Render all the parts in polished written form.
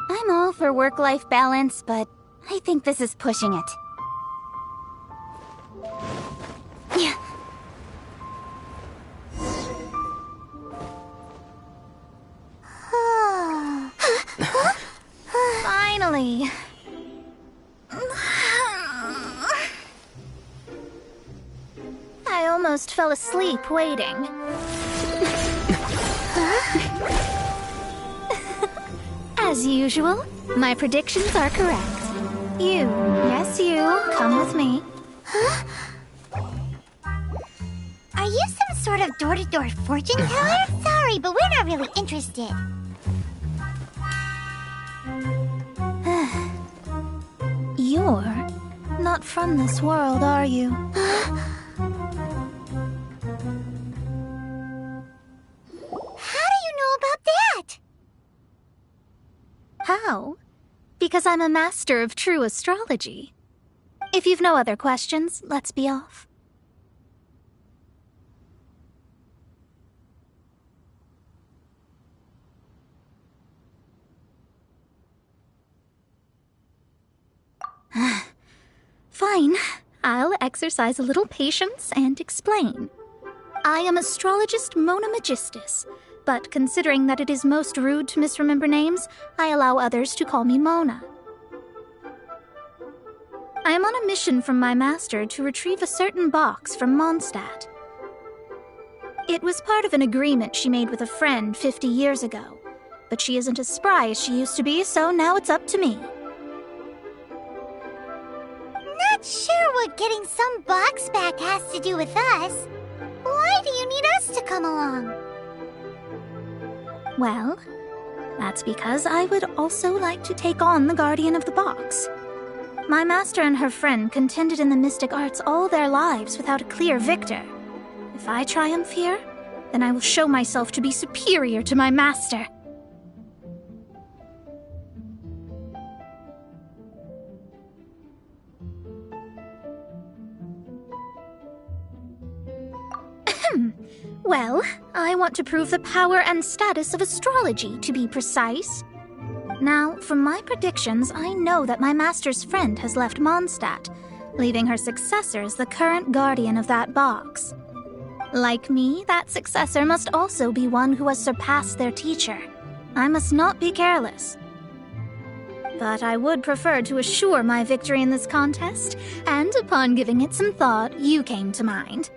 I'm all for work-life balance, but I think this is pushing it. Yeah. Finally. I almost fell asleep waiting. As usual, my predictions are correct. You, yes you, come with me. Huh? Are you some sort of door-to-door fortune teller? Sorry, but we're not really interested. You're not from this world, are you? How do you know about that? How? Because I'm a master of true astrology. If you've no other questions, let's be off. Fine. I'll exercise a little patience and explain. I am astrologist Mona Magistus, but considering that it is most rude to misremember names, I allow others to call me Mona. I am on a mission from my master to retrieve a certain box from Mondstadt. It was part of an agreement she made with a friend 50 years ago, but she isn't as spry as she used to be, so now it's up to me. Not sure what getting some box back has to do with us. Why do you need us to come along? Well, that's because I would also like to take on the Guardian of the Box. My master and her friend contended in the mystic arts all their lives without a clear victor. If I triumph here, then I will show myself to be superior to my master. Well, I want to prove the power and status of astrology, to be precise. Now, from my predictions, I know that my master's friend has left Mondstadt, leaving her successor as the current guardian of that box. Like me, that successor must also be one who has surpassed their teacher. I must not be careless. But I would prefer to assure my victory in this contest, and upon giving it some thought, you came to mind.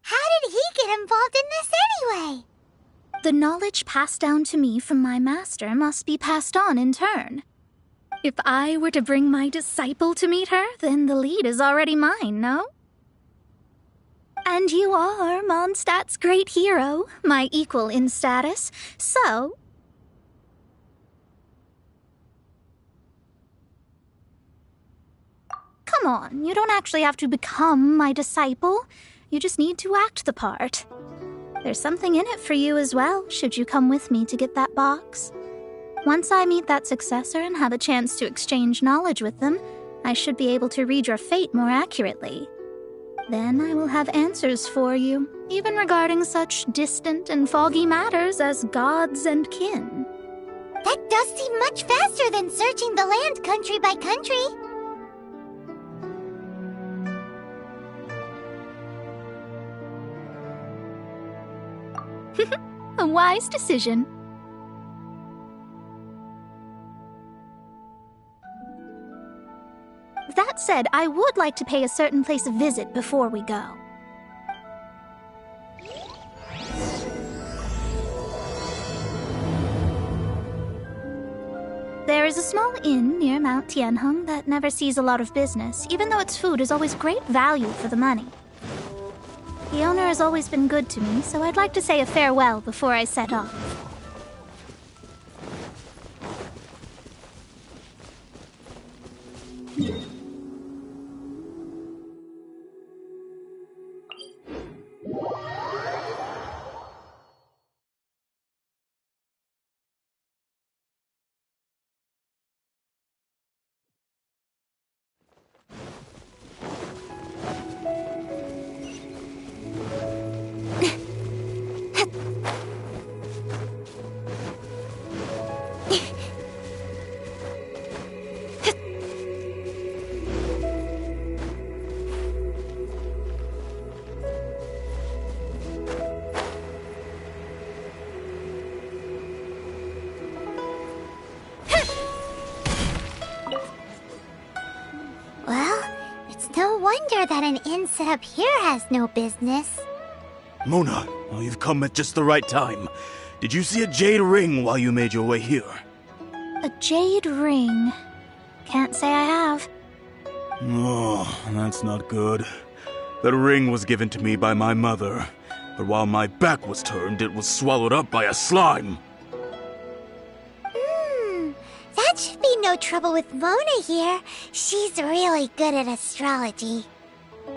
How did he get involved in this anyway? The knowledge passed down to me from my master must be passed on in turn. If I were to bring my disciple to meet her, then the lead is already mine, no? And you are Mondstadt's great hero, my equal in status, so... Come on, you don't actually have to become my disciple. You just need to act the part. There's something in it for you as well, should you come with me to get that box. Once I meet that successor and have a chance to exchange knowledge with them, I should be able to read your fate more accurately. Then I will have answers for you, even regarding such distant and foggy matters as gods and kin. That does seem much faster than searching the land country by country. A wise decision. That said, I would like to pay a certain place a visit before we go. There is a small inn near Mount Tianheng that never sees a lot of business, even though its food is always great value for the money. The owner has always been good to me, so I'd like to say a farewell before I set off. No wonder that an inn set up here has no business. Mona, well, you've come at just the right time. Did you see a jade ring while you made your way here? A jade ring? Can't say I have. Oh, that's not good. The ring was given to me by my mother, but while my back was turned, it was swallowed up by a slime. That should be no trouble with Mona here. She's really good at astrology.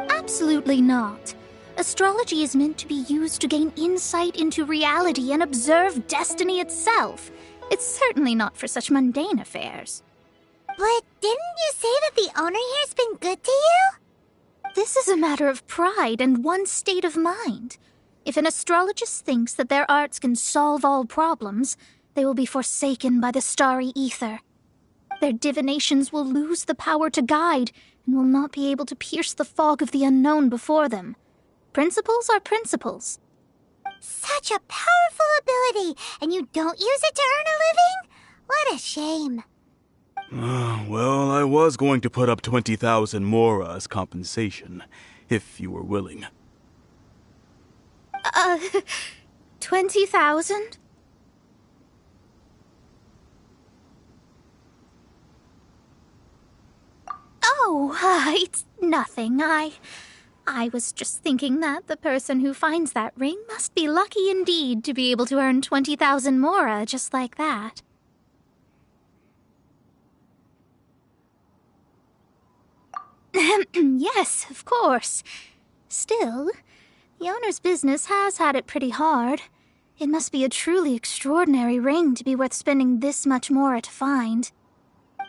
Absolutely not. Astrology is meant to be used to gain insight into reality and observe destiny itself. It's certainly not for such mundane affairs. But didn't you say that the owner here's been good to you? This is a matter of pride and one's state of mind. If an astrologist thinks that their arts can solve all problems, they will be forsaken by the starry ether. Their divinations will lose the power to guide and will not be able to pierce the fog of the unknown before them. Principles are principles. Such a powerful ability, and you don't use it to earn a living? What a shame. Well, I was going to put up 20,000 mora as compensation, if you were willing. 20,000? Oh, it's nothing. I was just thinking that the person who finds that ring must be lucky indeed to be able to earn 20,000 mora just like that. Yes, of course. Still, the owner's business has had it pretty hard. It must be a truly extraordinary ring to be worth spending this much mora to find.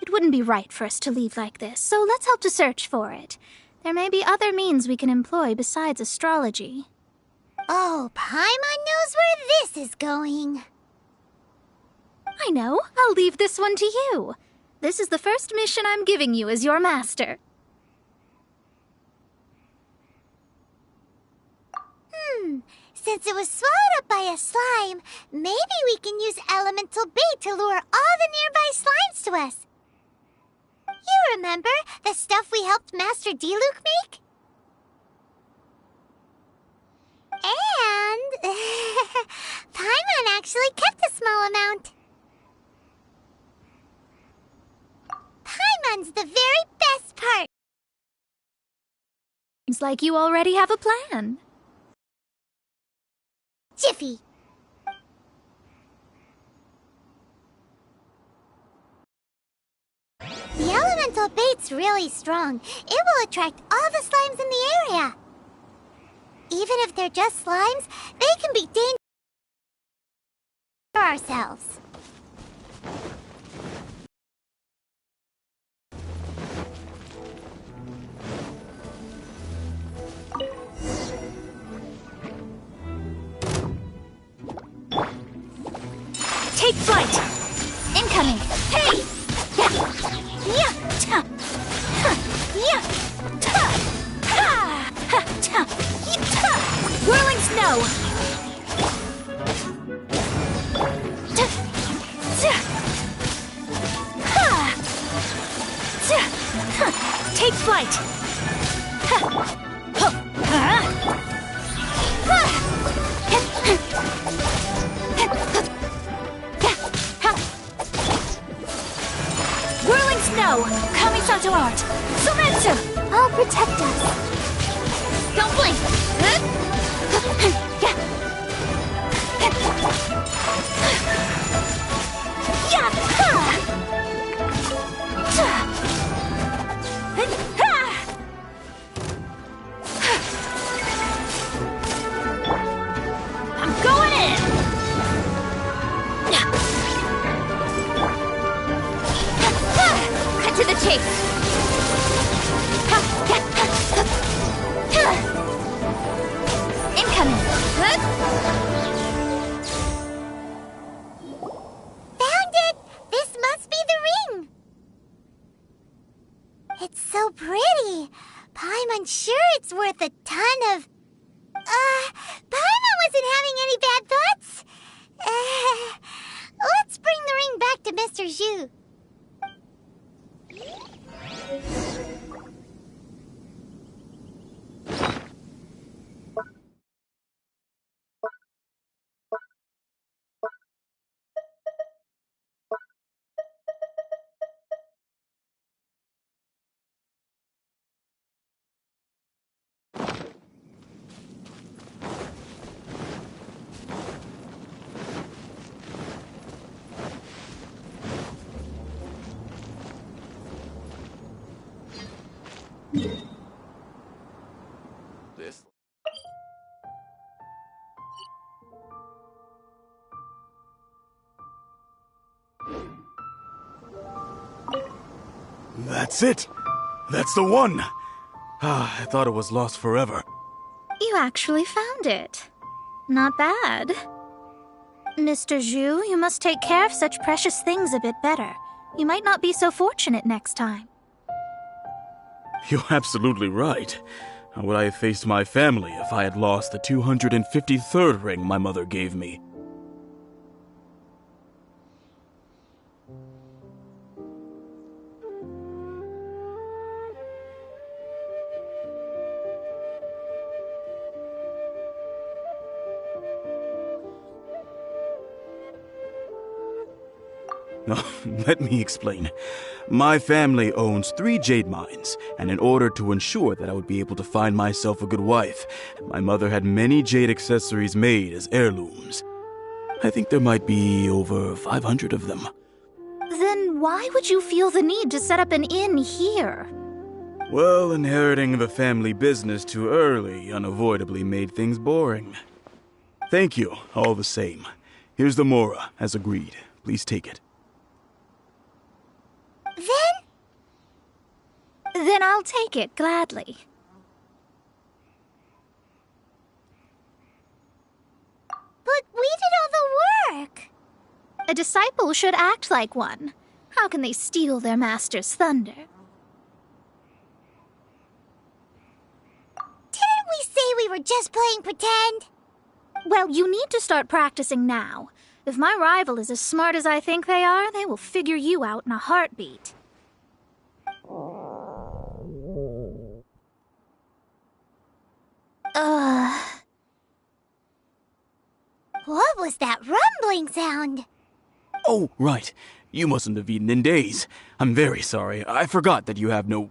It wouldn't be right for us to leave like this, so let's help to search for it. There may be other means we can employ besides astrology. Oh, Paimon knows where this is going. I know. I'll leave this one to you. This is the first mission I'm giving you as your master. Since it was swallowed up by a slime, maybe we can use elemental bait to lure all the nearby slimes to us. You remember the stuff we helped Master Diluc make? And Paimon actually kept a small amount. Paimon's the very best part. Seems like you already have a plan. Jiffy. The elemental bait's really strong. It will attract all the slimes in the area. Even if they're just slimes, they can be dangerous for ourselves. Take flight! Incoming! Hey! Whirling snow! Take flight! No! Kami's to art! Sumetsu! I'll protect us. Don't blink! I'm going in! Cut to the chase! Incoming! Found it! This must be the ring! It's so pretty. Paimon's sure it's worth a ton of... Paimon wasn't having any bad thoughts. Let's bring the ring back to Mr. Zhu. This. That's it! That's the one! I thought it was lost forever. You actually found it. Not bad. Mr. Zhu, you must take care of such precious things a bit better. You might not be so fortunate next time. You're absolutely right. How would I have faced my family if I had lost the 253rd ring my mother gave me? No, let me explain. My family owns 3 jade mines, and in order to ensure that I would be able to find myself a good wife, my mother had many jade accessories made as heirlooms. I think there might be over 500 of them. Then why would you feel the need to set up an inn here? Well, inheriting the family business too early unavoidably made things boring. Thank you, all the same. Here's the Mora, as agreed. Please take it. Then I'll take it gladly. But we did all the work. A disciple should act like one. How can they steal their master's thunder? Didn't we say we were just playing pretend? Well, you need to start practicing now. If my rival is as smart as I think they are, they will figure you out in a heartbeat. What was that rumbling sound? Oh, right. You mustn't have eaten in days. I'm very sorry. I forgot that you have no...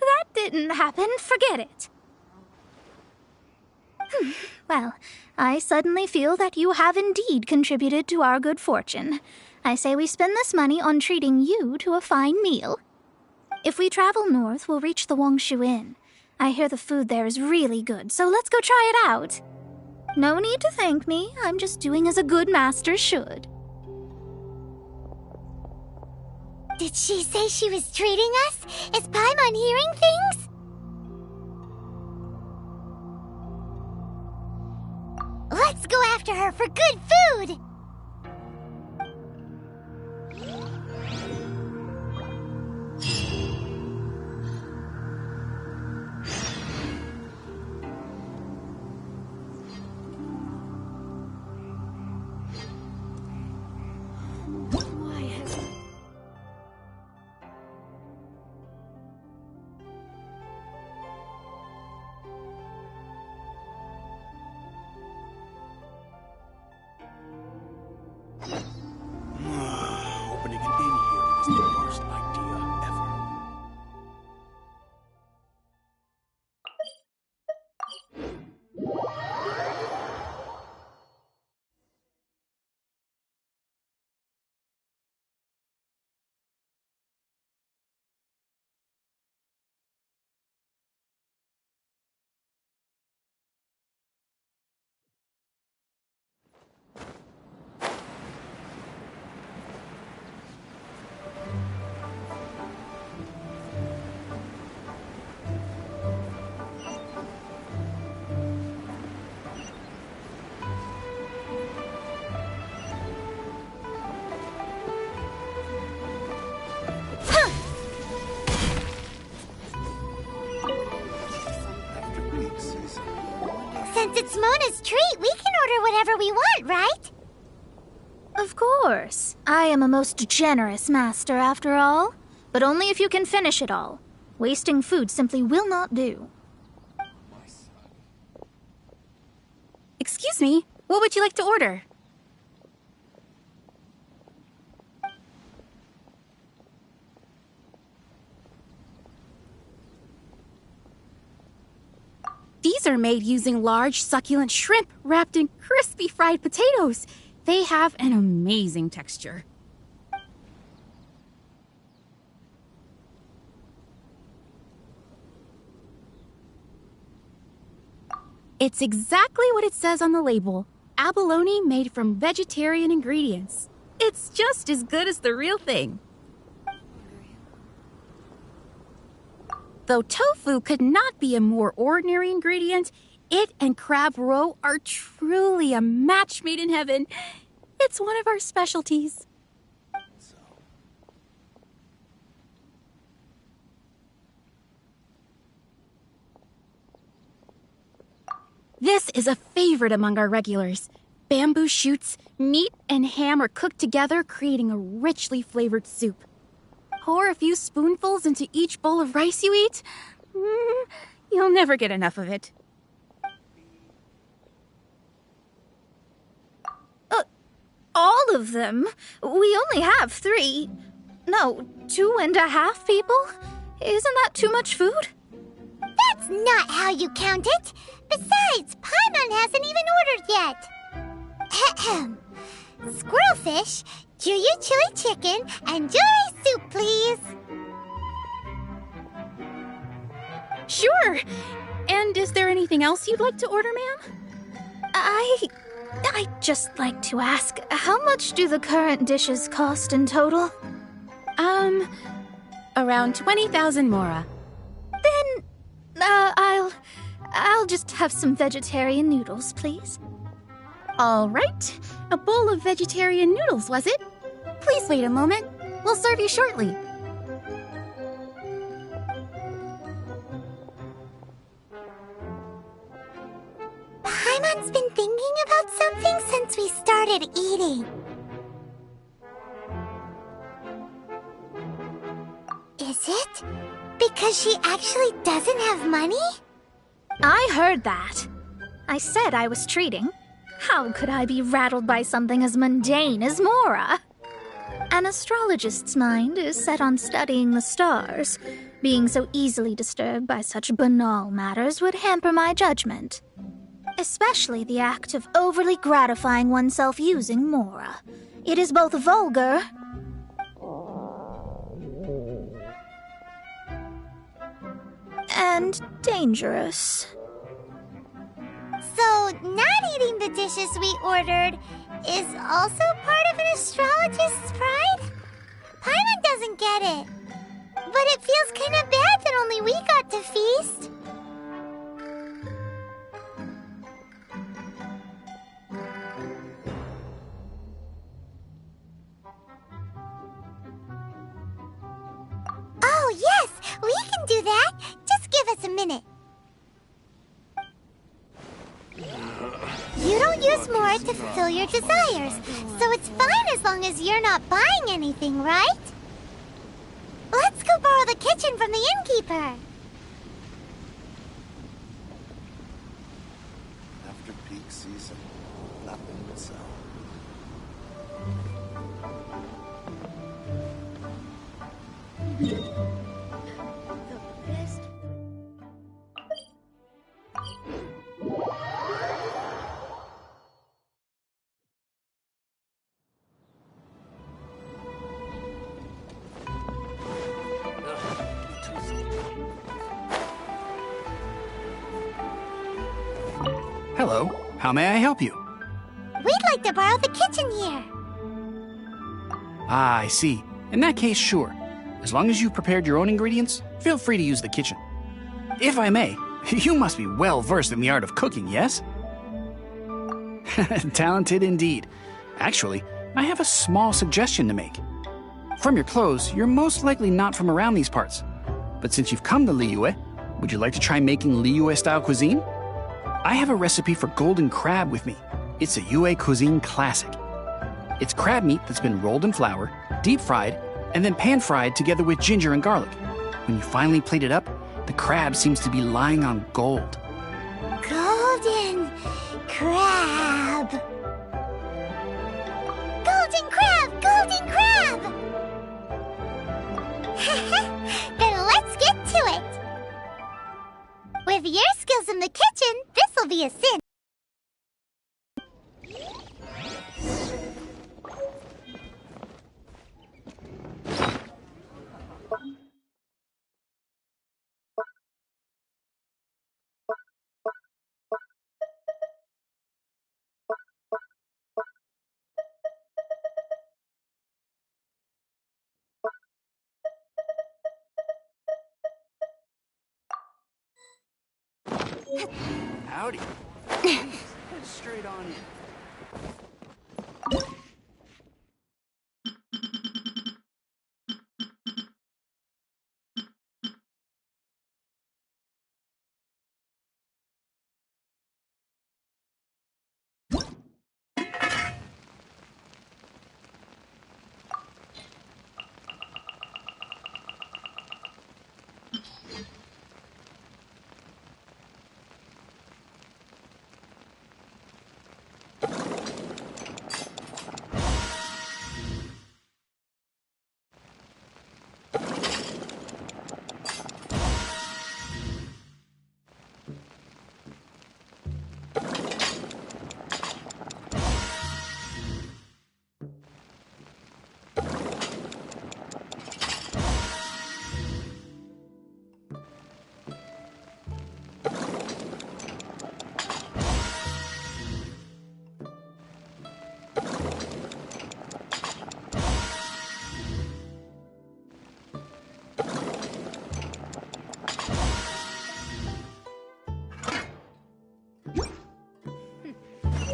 That didn't happen. Forget it. Well, I suddenly feel that you have indeed contributed to our good fortune. I say we spend this money on treating you to a fine meal. If we travel north, we'll reach the Wongshu Inn. I hear the food there is really good, so let's go try it out. No need to thank me. I'm just doing as a good master should. Did she say she was treating us? Is Paimon hearing things? Let's go after her for good food! is the worst idea ever. Since it's Mona's treat, we can order whatever we want, right? Of course. I am a most generous master, after all. But only if you can finish it all. Wasting food simply will not do. Excuse me, what would you like to order? These are made using large, succulent shrimp wrapped in crispy fried potatoes. They have an amazing texture. It's exactly what it says on the label. Abalone made from vegetarian ingredients. It's just as good as the real thing. Though tofu could not be a more ordinary ingredient, it and crab roe are truly a match made in heaven. It's one of our specialties. This is a favorite among our regulars. Bamboo shoots, meat, and ham are cooked together, creating a richly flavored soup. Pour a few spoonfuls into each bowl of rice you eat. You'll never get enough of it. All of them? We only have 3. No, 2.5 people? Isn't that too much food? That's not how you count it. Besides, Paimon hasn't even ordered yet. Ahem. Squirrelfish, Juyu chili chicken, and jewelry soup, please. Sure. And is there anything else you'd like to order, ma'am? I'd just like to ask, how much do the current dishes cost in total? Around 20,000 mora. Then, I'll just have some vegetarian noodles, please. All right. A bowl of vegetarian noodles, was it? Please wait a moment. We'll serve you shortly. Paimon's been thinking about something since we started eating. Is it because she actually doesn't have money? I heard that. I said I was treating. How could I be rattled by something as mundane as Mora? An astrologist's mind is set on studying the stars. Being so easily disturbed by such banal matters would hamper my judgment. Especially the act of overly gratifying oneself using Mora. It is both vulgar and dangerous. So, not eating the dishes we ordered is also part of an astrologist's pride? Paimon doesn't get it. But it feels kind of bad that only we got to feast. Oh, yes! We can do that! Just give us a minute. You don't use more to fulfill your desires, so it's fine as long as you're not buying anything, right? Let's go borrow the kitchen from the innkeeper. After peak season, nothing would sell. Hello, how may I help you? We'd like to borrow the kitchen here. Ah, I see. In that case, sure. As long as you've prepared your own ingredients, feel free to use the kitchen. If I may, you must be well versed in the art of cooking, yes? Talented indeed. Actually, I have a small suggestion to make. From your clothes, you're most likely not from around these parts. But since you've come to Liyue, would you like to try making Liyue-style cuisine? I have a recipe for golden crab with me. It's a Yue cuisine classic. It's crab meat that's been rolled in flour, deep fried, and then pan fried together with ginger and garlic. When you finally plate it up, the crab seems to be lying on gold. Golden crab. Golden crab! Golden crab! Then let's get to it. With your skills in the kitchen, this'll be a sin. Howdy. Please, straight on in.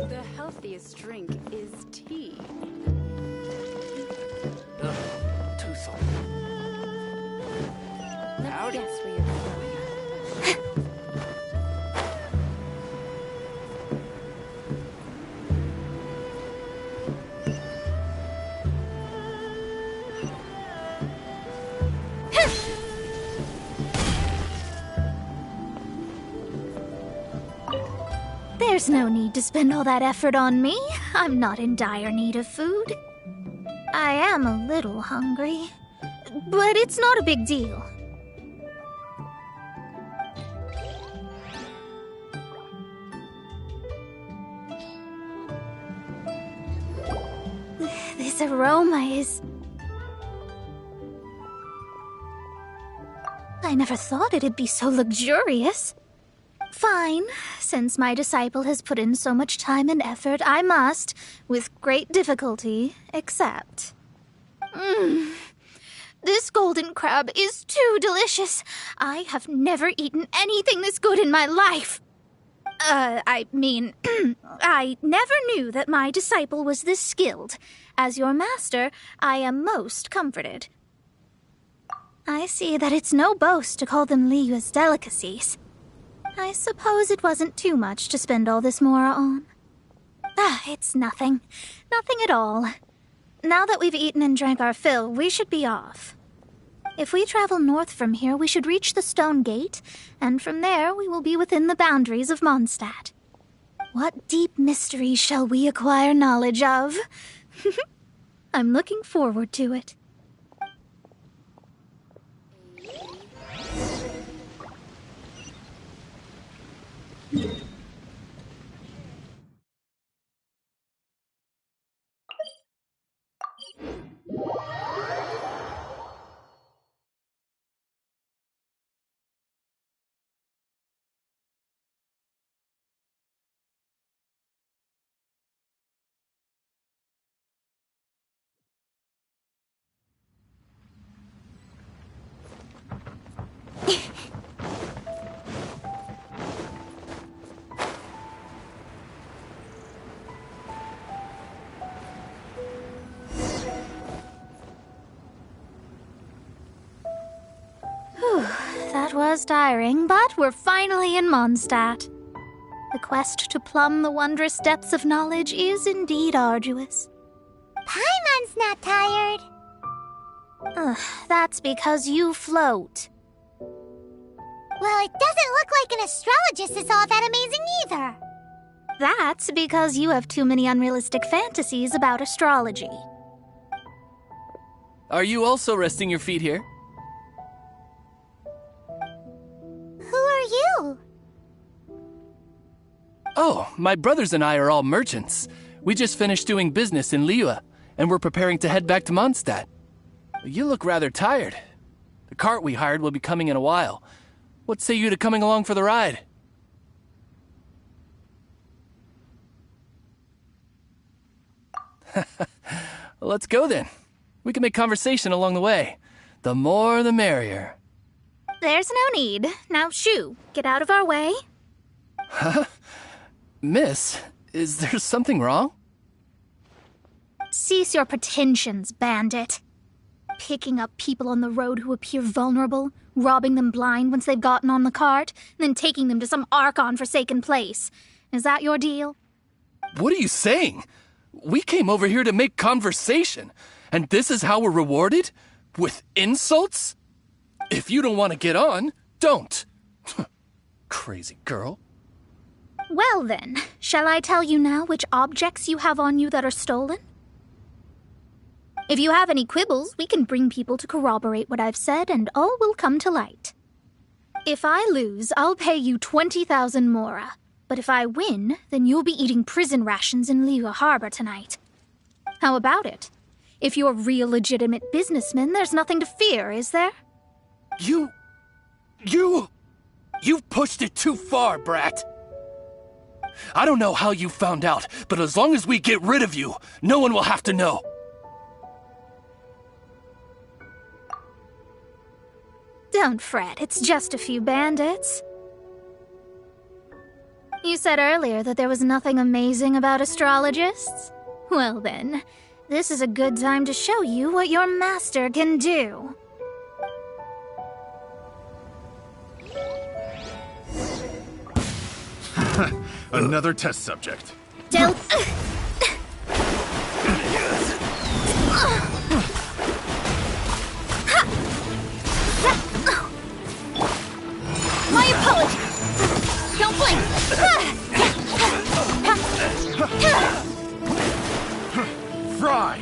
The healthiest drink is tea. Ugh, too salty. Let me Howdy. guess where you're going. There's no need to spend all that effort on me. I'm not in dire need of food. I am a little hungry, but it's not a big deal. This aroma is... I never thought it'd be so luxurious. Fine. Since my disciple has put in so much time and effort, I must, with great difficulty, accept. This golden crab is too delicious. I have never eaten anything this good in my life. I never knew that my disciple was this skilled. As your master, I am most comforted. I see that it's no boast to call them Liyue's delicacies. I suppose it wasn't too much to spend all this mora on. It's nothing. Nothing at all. Now that we've eaten and drank our fill, we should be off. If we travel north from here, we should reach the Stone Gate, and from there we will be within the boundaries of Mondstadt. What deep mysteries shall we acquire knowledge of? I'm looking forward to it. that was tiring, but we're finally in Mondstadt. The quest to plumb the wondrous depths of knowledge is indeed arduous. Paimon's not tired. That's because you float. Well, it doesn't look like an astrologist is all that amazing either. That's because you have too many unrealistic fantasies about astrology. Are you also resting your feet here? Who are you? Oh, my brothers and I are all merchants. We just finished doing business in Liyue, and we're preparing to head back to Mondstadt. You look rather tired. The cart we hired will be coming in a while. What say you to coming along for the ride? Let's go then. We can make conversation along the way. The more the merrier. There's no need. Now shoo, get out of our way. Huh? Miss, is there something wrong? Cease your pretensions, bandit. Picking up people on the road who appear vulnerable, robbing them blind once they've gotten on the cart, and then taking them to some Archon-forsaken place. Is that your deal? What are you saying? We came over here to make conversation, and this is how we're rewarded? With insults? If you don't want to get on, don't. Crazy girl. Well then, shall I tell you now which objects you have on you that are stolen? If you have any quibbles, we can bring people to corroborate what I've said, and all will come to light. If I lose, I'll pay you 20,000 mora. But if I win, then you'll be eating prison rations in Liyue Harbor tonight. How about it? If you're real legitimate businessmen, there's nothing to fear, is there? You've pushed it too far, brat. I don't know how you found out, but as long as we get rid of you, no one will have to know. Don't fret, it's just a few bandits. You said earlier that there was nothing amazing about astrologists? Well then, this is a good time to show you what your master can do. Another test subject. Del- My apologies! Don't blink! Fry!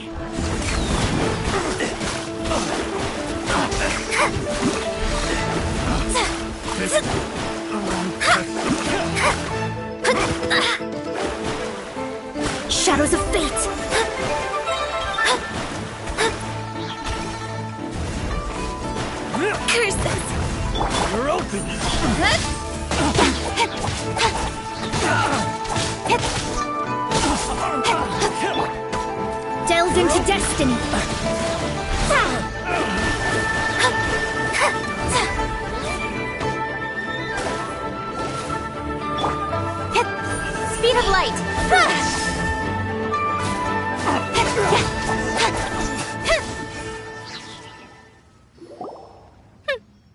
Shadows of fate! Curses! You're open! Delve into destiny! Speed of light!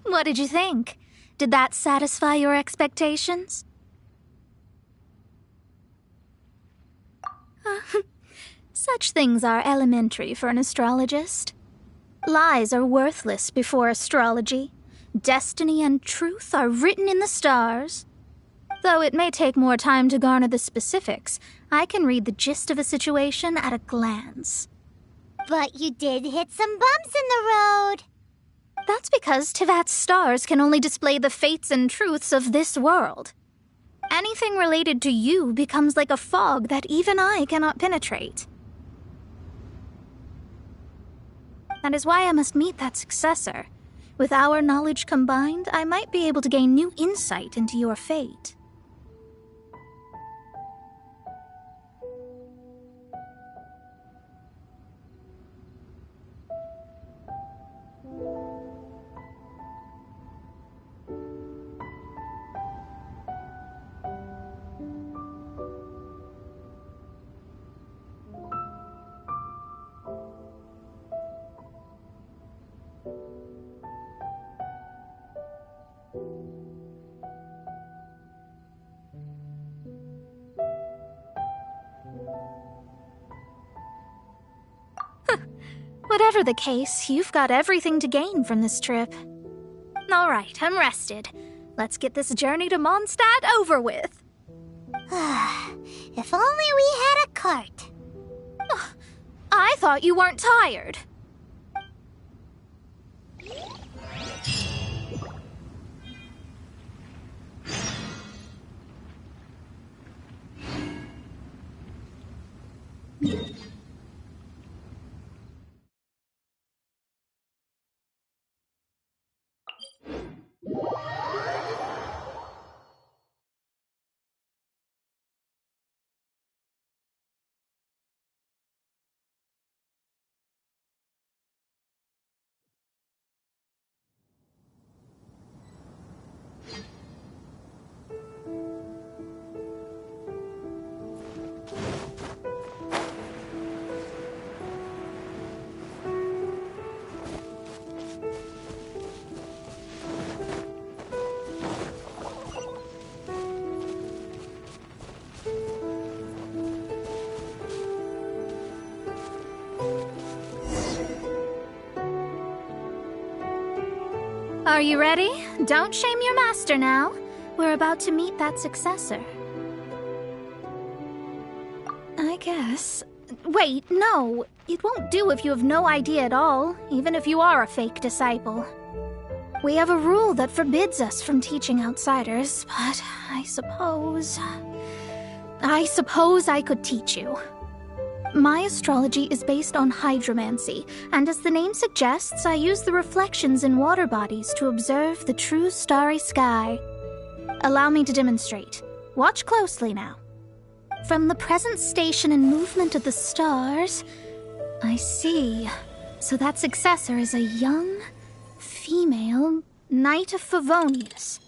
What did you think? Did that satisfy your expectations? Such things are elementary for an astrologist. Lies are worthless before astrology. Destiny and truth are written in the stars. Though it may take more time to garner the specifics, I can read the gist of a situation at a glance. But you did hit some bumps in the road. That's because Tivat's stars can only display the fates and truths of this world. Anything related to you becomes like a fog that even I cannot penetrate. That is why I must meet that successor. With our knowledge combined, I might be able to gain new insight into your fate. Whatever the case, you've got everything to gain from this trip. All right, I'm rested. Let's get this journey to Mondstadt over with. If only we had a cart. I thought you weren't tired. Are you ready? Don't shame your master now. We're about to meet that successor. I guess. Wait, no. It won't do if you have no idea at all, even if you are a fake disciple. We have a rule that forbids us from teaching outsiders, but I suppose I could teach you. My astrology is based on hydromancy, and as the name suggests, I use the reflections in water bodies to observe the true starry sky. Allow me to demonstrate. Watch closely now. From the present station and movement of the stars, I see. So that successor is a young, female Knight of Favonius.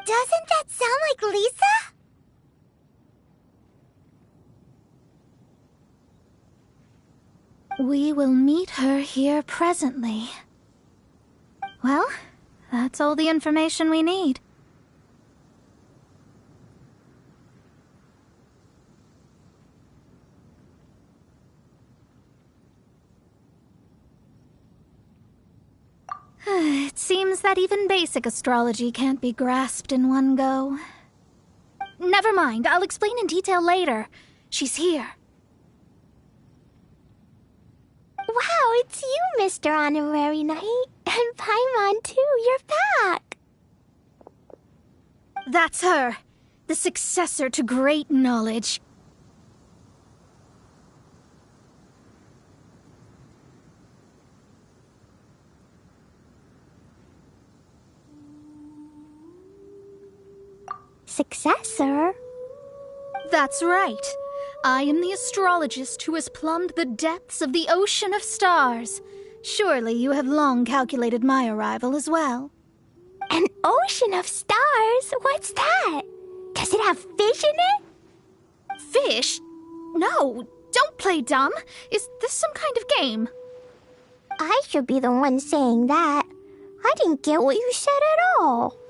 Doesn't that sound like Lisa? We will meet her here presently. Well, that's all the information we need. It seems that even basic astrology can't be grasped in one go. Never mind, I'll explain in detail later. She's here. Wow, it's you, Mr. Honorary Knight. And Paimon, too, you're back. That's her, the successor to great knowledge. Successor? That's right. I am the astrologist who has plumbed the depths of the ocean of stars. Surely you have long calculated my arrival as well. An ocean of stars? What's that? Does it have fish in it? Fish? No, don't play dumb. Is this some kind of game? I should be the one saying that. I didn't get what you said at all.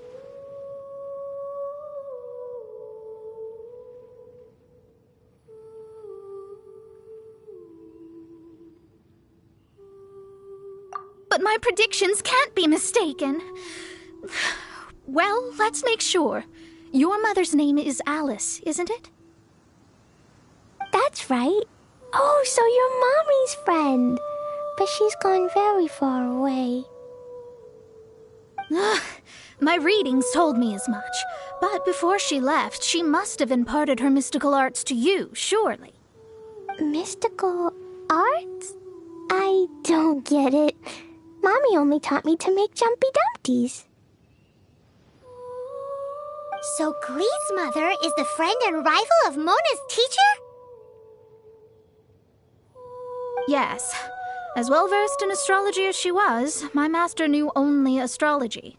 But my predictions can't be mistaken. Well, let's make sure. Your mother's name is Alice, isn't it? That's right. Oh, so you're Mommy's friend. But she's gone very far away. My readings told me as much. But before she left, she must have imparted her mystical arts to you, surely. Mystical arts? I don't get it. Mommy only taught me to make Jumpy Dumpties. So Glee's mother is the friend and rival of Mona's teacher? Yes. As well-versed in astrology as she was, my master knew only astrology.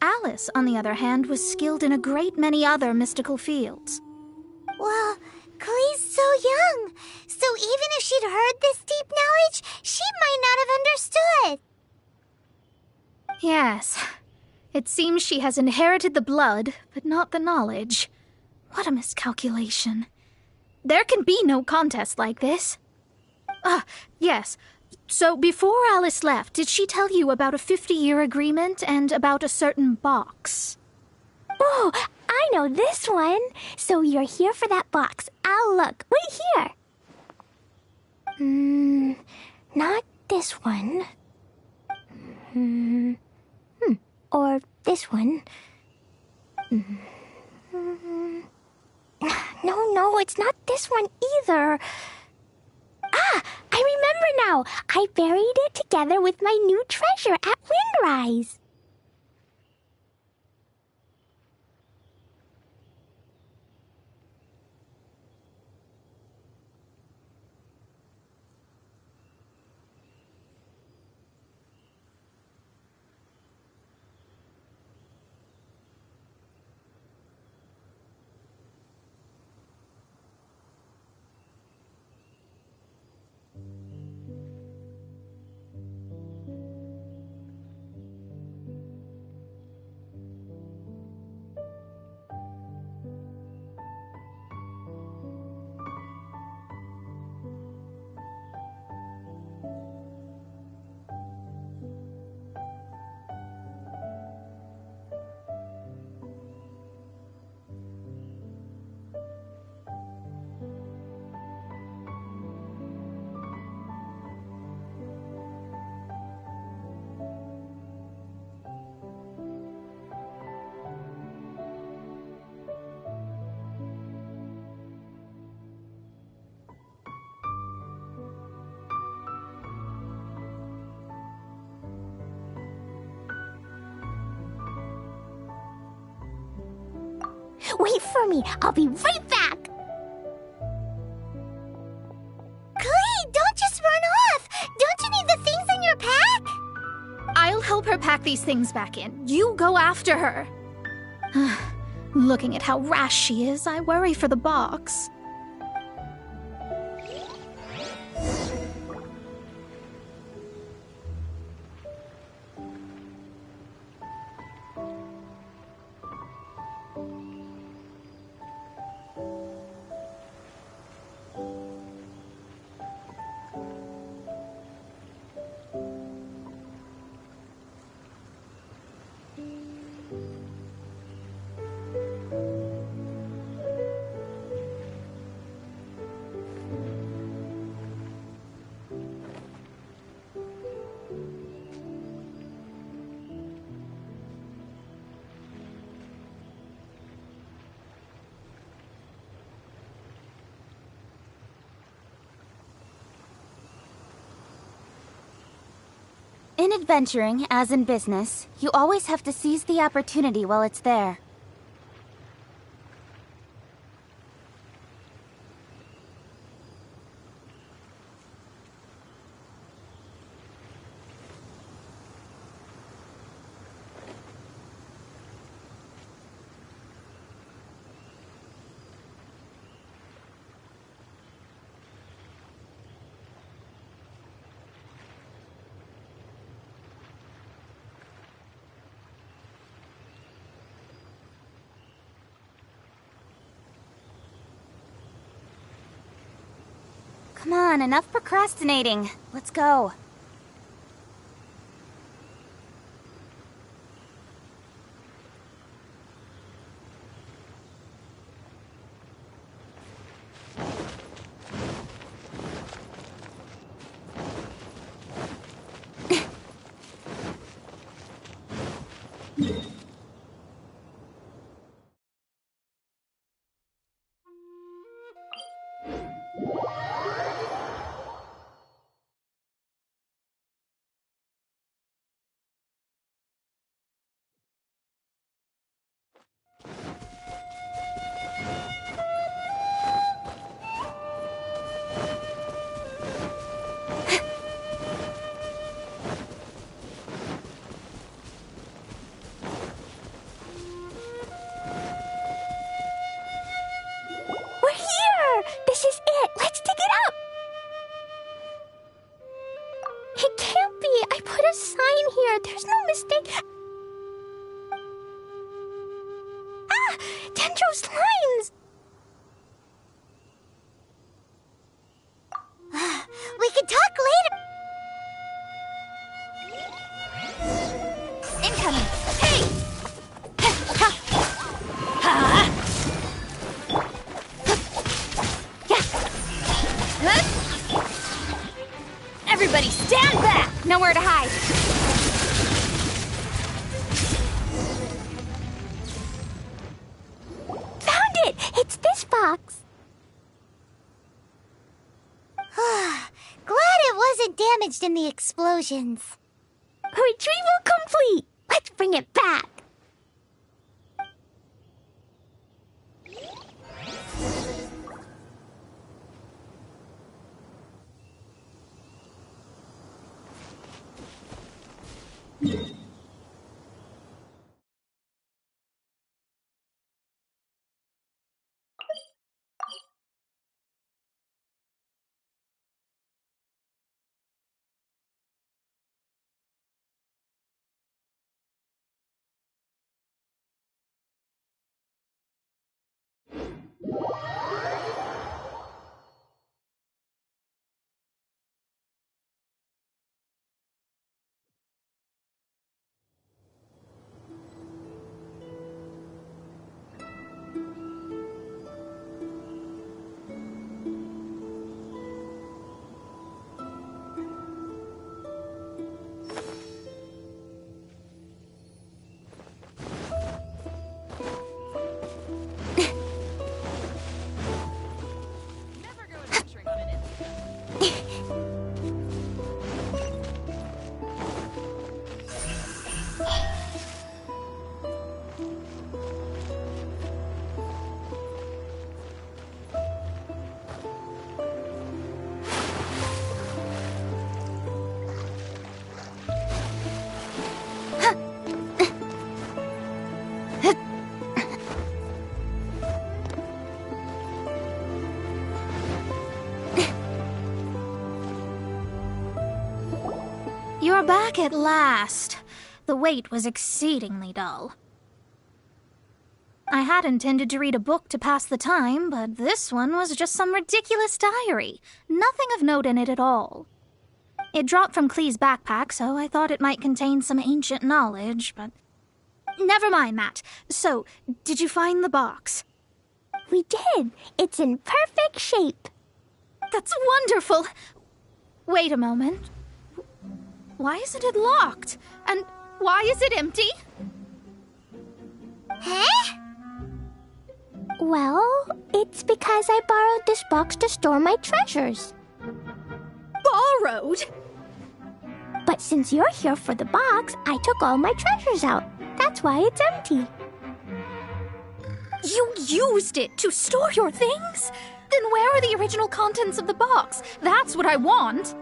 Alice, on the other hand, was skilled in a great many other mystical fields. Well, Glee's so young, so even if she'd heard this deep knowledge, she might not have understood. Yes. It seems she has inherited the blood, but not the knowledge. What a miscalculation. There can be no contest like this. Ah, yes. So before Alice left, did she tell you about a 50-year agreement and about a certain box? Oh, I know this one. So you're here for that box. I'll look. Wait here. Not this one. Or this one. No, it's not this one either. Ah, I remember now. I buried it together with my new treasure at Windrise. Wait for me. I'll be right back. Clay, don't just run off. Don't you need the things in your pack? I'll help her pack these things back in. You go after her. Looking at how rash she is, I worry for the box. In adventuring, as in business, you always have to seize the opportunity while it's there. Come on, enough procrastinating. Let's go. retro slimes! We can talk later. Incoming! Hey! Everybody stand back! Nowhere to hide. Found it! It's this box. Glad it wasn't damaged in the explosions. Retrieval complete! Let's bring it back! You're back at last. The wait was exceedingly dull. I had intended to read a book to pass the time, but this one was just some ridiculous diary. Nothing of note in it at all. It dropped from Clee's backpack, so I thought it might contain some ancient knowledge, but... Never mind that. So, did you find the box? We did. It's in perfect shape. That's wonderful! Wait a moment. Why isn't it locked? And why is it empty? Huh? Well, it's because I borrowed this box to store my treasures. Borrowed? But since you're here for the box, I took all my treasures out. That's why it's empty. You used it to store your things? Then where are the original contents of the box? That's what I want.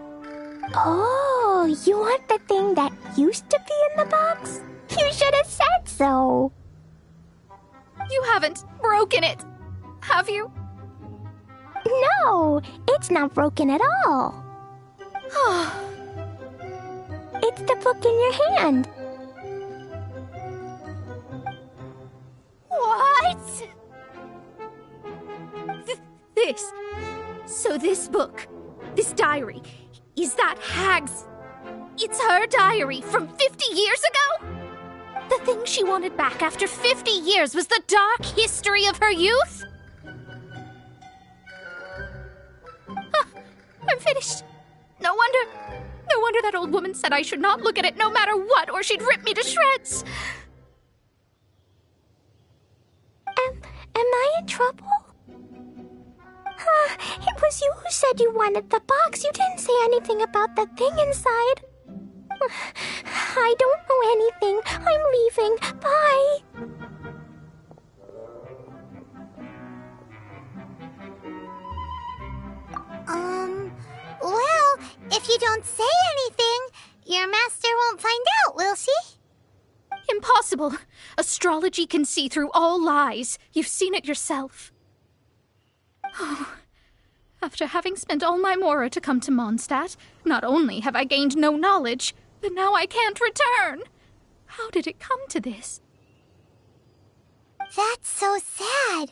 Oh, you want the thing that used to be in the box? You should have said so. You haven't broken it, have you? No, it's not broken at all. It's the book in your hand. What? This. So this book, this diary, is that Hag's... It's her diary from 50 years ago? The thing she wanted back after 50 years was the dark history of her youth? I'm finished. No wonder that old woman said I should not look at it no matter what, or she'd rip me to shreds. Am I in trouble? It was you who said you wanted the box. You didn't say anything about the thing inside. I don't know anything. I'm leaving. Bye. Well, if you don't say anything, your master won't find out, will she? Impossible. Astrology can see through all lies. You've seen it yourself. Oh. After having spent all my mora to come to Mondstadt, not only have I gained no knowledge, but now I can't return. How did it come to this? That's so sad.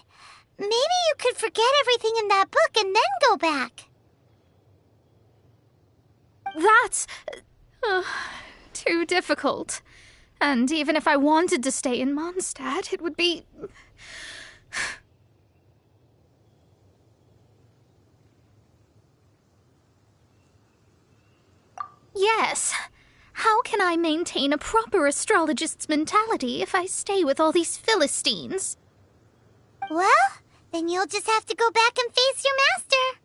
Maybe you could forget everything in that book and then go back. That's too difficult. And even if I wanted to stay in Mondstadt, it would be... Yes. How can I maintain a proper astrologist's mentality if I stay with all these Philistines? Well, then you'll just have to go back and face your master.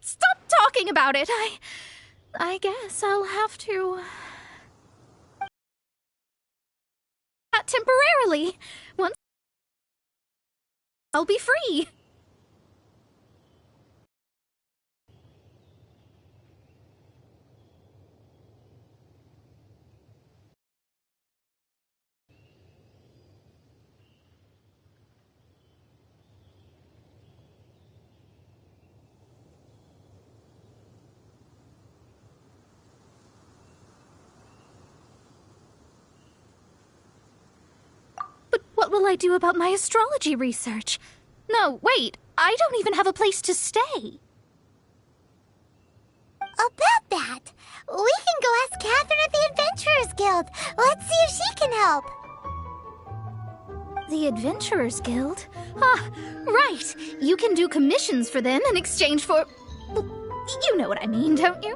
Stop talking about it. I guess I'll have to... temporarily. Once I'll be free. What will I do about my astrology research? No, wait, I don't even have a place to stay. About that, we can go ask Catherine at the Adventurers Guild. Let's see if she can help. The Adventurers Guild? Ah, right. You can do commissions for them in exchange for... Well, you know what I mean, don't you?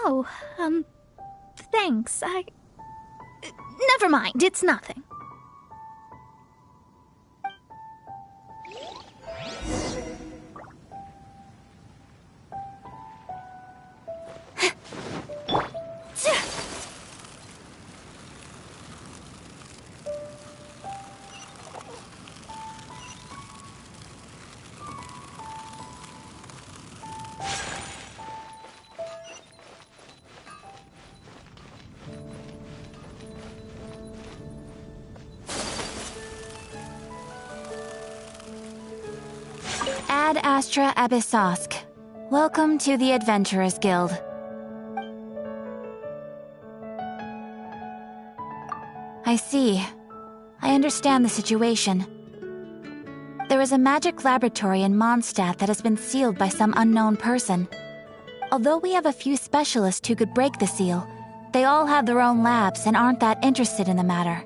Oh, thanks. Never mind, it's nothing. Ad Astra Abyssosk. Welcome to the Adventurers Guild. I see. I understand the situation. There is a magic laboratory in Mondstadt that has been sealed by some unknown person. Although we have a few specialists who could break the seal, they all have their own labs and aren't that interested in the matter.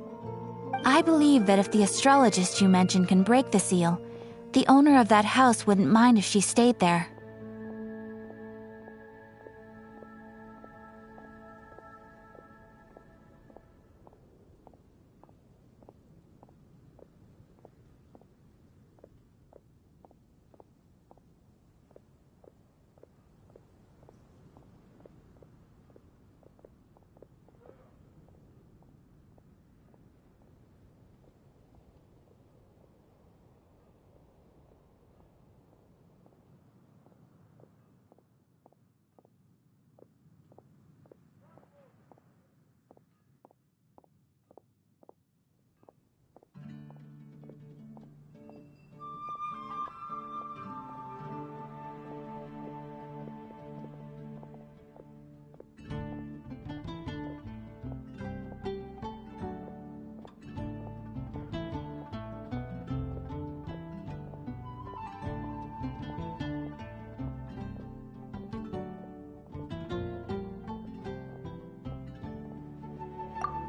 I believe that if the astrologist you mentioned can break the seal, the owner of that house wouldn't mind if she stayed there.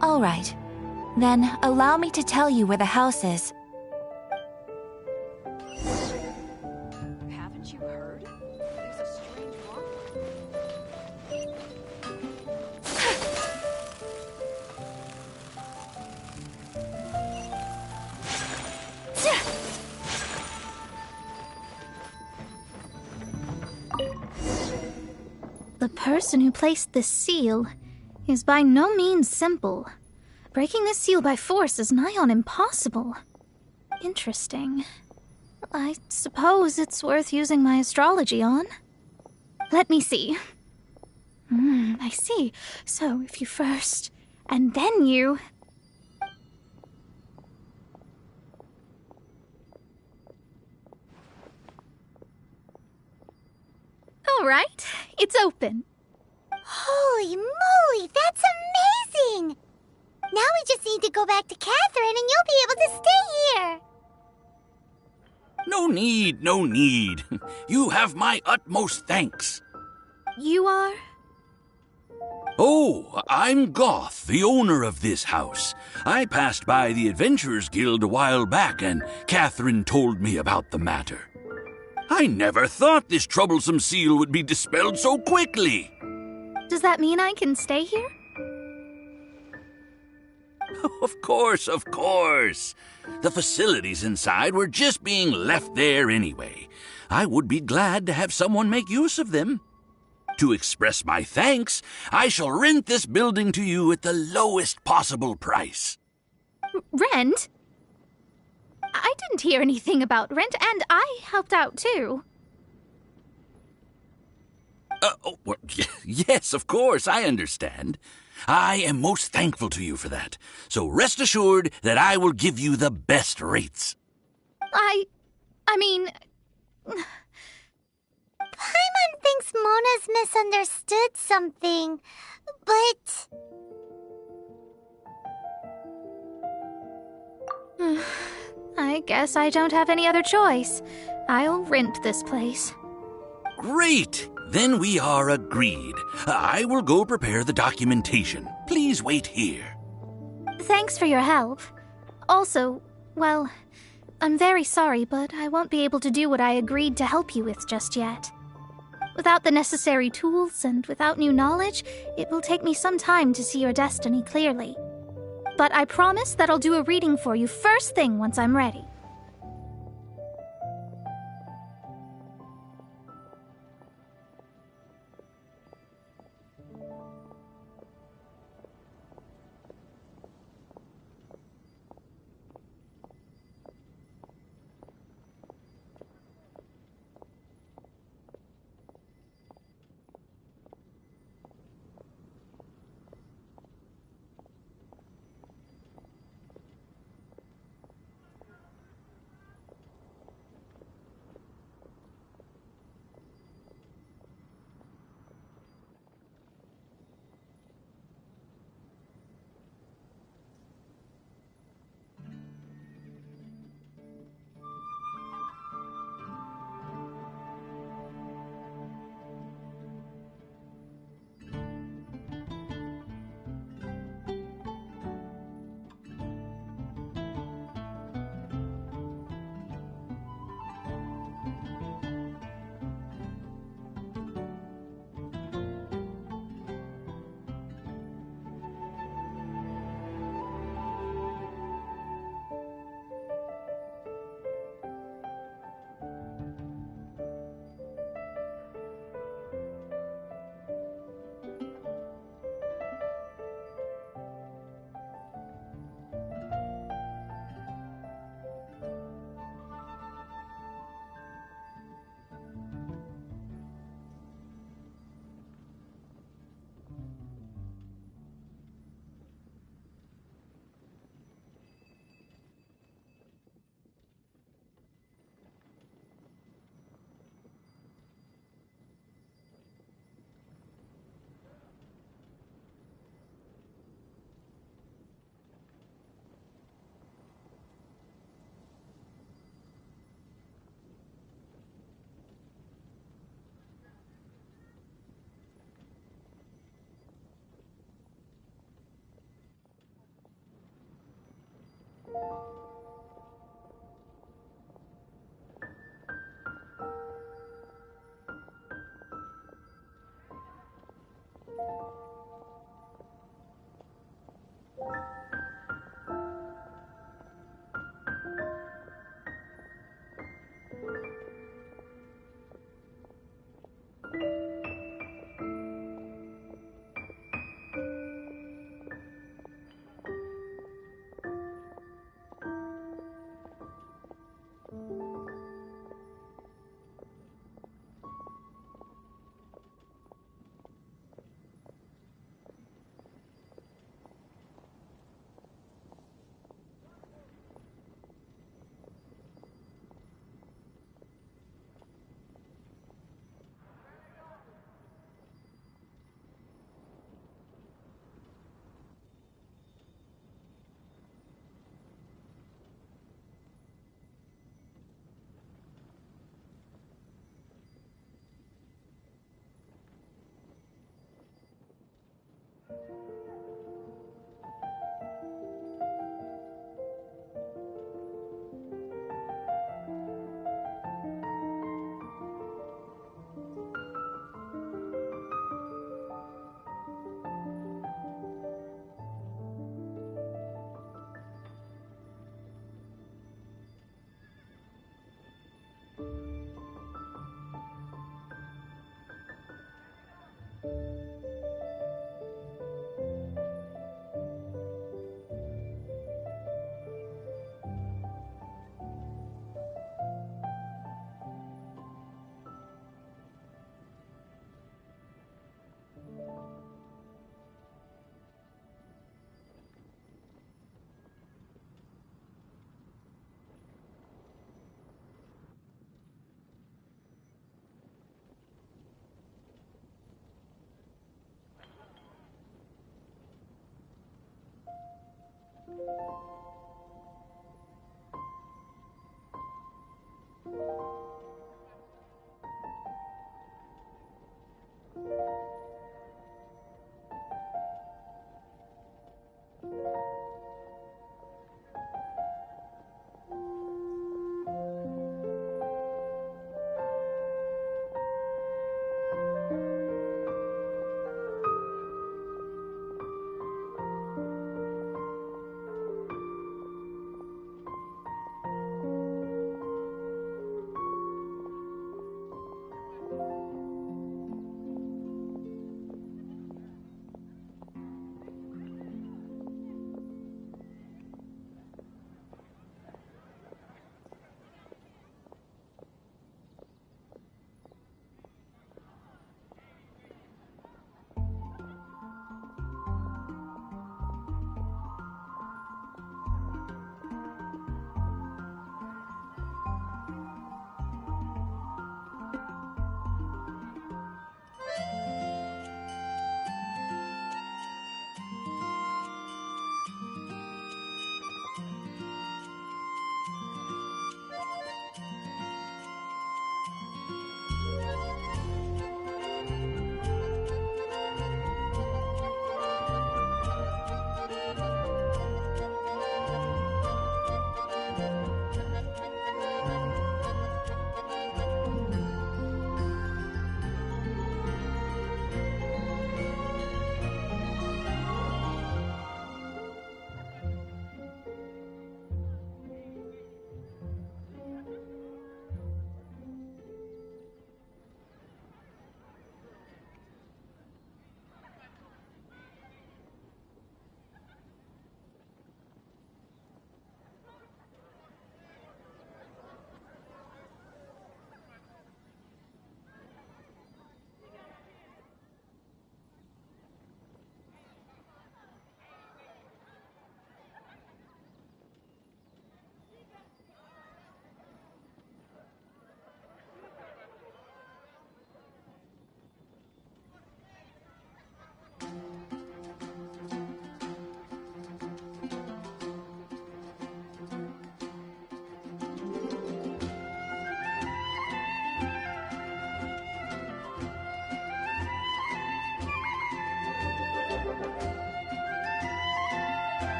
All right. Then allow me to tell you where the house is. Haven't you heard? There's a strange The person who placed this seal is by no means simple. Breaking this seal by force is nigh on impossible. Interesting. I suppose it's worth using my astrology on. Let me see. I see. So if you first, and then you... All right, it's open. Holy moly, that's amazing! Now we just need to go back to Catherine and you'll be able to stay here. No need, no need. You have my utmost thanks. You are? Oh, I'm Goth, the owner of this house. I passed by the Adventurers Guild a while back, and Catherine told me about the matter. I never thought this troublesome seal would be dispelled so quickly. Does that mean I can stay here? Of course, of course. The facilities inside were just being left there anyway. I would be glad to have someone make use of them. To express my thanks, I shall rent this building to you at the lowest possible price. Rent? I didn't hear anything about rent, and I helped out too. Well, yes, of course, I understand. I am most thankful to you for that. So rest assured that I will give you the best rates. I mean... Paimon thinks Mona's misunderstood something, but... I guess I don't have any other choice. I'll rent this place. Great! Then we are agreed. I will go prepare the documentation. Please wait here. Thanks for your help. Also, well, I'm very sorry, but I won't be able to do what I agreed to help you with just yet. Without the necessary tools and without new knowledge, it will take me some time to see your destiny clearly. But I promise that I'll do a reading for you first thing once I'm ready.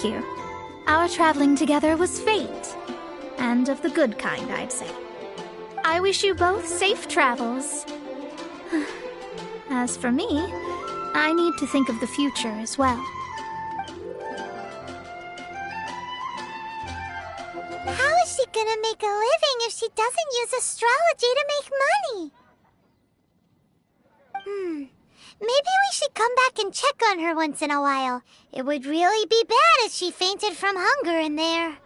Thank you. Our traveling together was fate. And of the good kind, I'd say. I wish you both safe travels. As for me, I need to think of the future as well. How is she gonna make a living if she doesn't use astrology to make money? Maybe we should come back and check on her once in a while. It would really be bad if she fainted from hunger in there.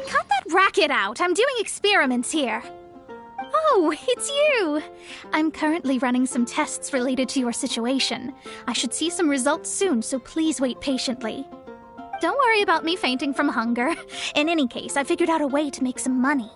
Cut that racket out! I'm doing experiments here. Oh, it's you! I'm currently running some tests related to your situation. I should see some results soon, so please wait patiently. Don't worry about me fainting from hunger. In any case, I figured out a way to make some money.